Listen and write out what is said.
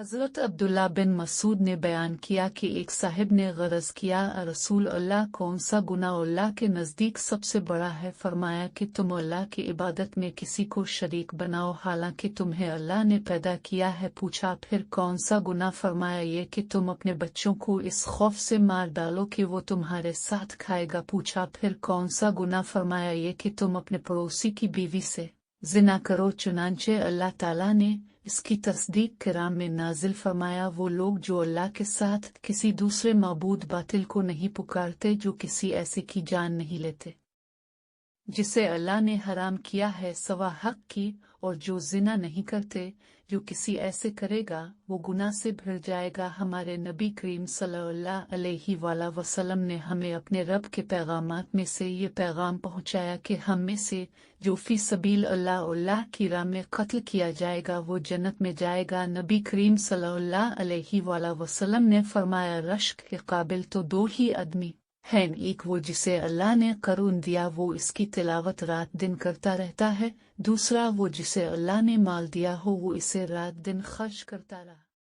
حضرت عبداللہ بن مسعود نے بیان کیا کہ ایک صاحب نے غرض کیا رسول اللہ کون سا گناہ اللہ کے نزدیک سب سے بڑا ہے؟ فرمایا کہ تم اللہ کی عبادت میں کسی کو شریک بناؤ حالانکہ تمہیں اللہ نے پیدا کیا ہے۔ پوچھا پھر کون سا گناہ؟ فرمایا یہ کہ تم اپنے بچوں کو اس خوف سے مار ڈالو کہ وہ تمہارے ساتھ کھائے گا۔ پوچھا پھر کون سا گناہ؟ فرمایا یہ کہ تم اپنے پڑوسی کی بیوی سے زنا کرو۔ چنانچہ اللہ تعالیٰ نے اس کی تصدیق قرآن میں نازل فرمایا، وہ لوگ جو اللہ کے ساتھ کسی دوسرے معبود باطل کو نہیں پکارتے، جو کسی ایسے کی جان نہیں لیتے جسے اللہ نے حرام کیا ہے سوا حق کی، اور جو زنا نہیں کرتے، جو کسی ایسے کرے گا وہ گناہ سے بھر جائے گا۔ ہمارے نبی کریم صلی اللہ علیہ وآلہ وسلم نے ہمیں اپنے رب کے پیغامات میں سے یہ پیغام پہنچایا کہ ہم میں سے جو فی سبیل اللہ کی راہ میں قتل کیا جائے گا وہ جنت میں جائے گا۔ نبی کریم صلی اللہ علیہ وآلہ وسلم نے فرمایا، رشک کے قابل تو دو ہی آدمی ہیں، ایک وہ جسے اللہ نے قرآن دیا وہ اس کی تلاوت رات دن کرتا رہتا ہے، دوسرا وہ جسے اللہ نے مال دیا ہو وہ اسے رات دن خرچ کرتا رہا۔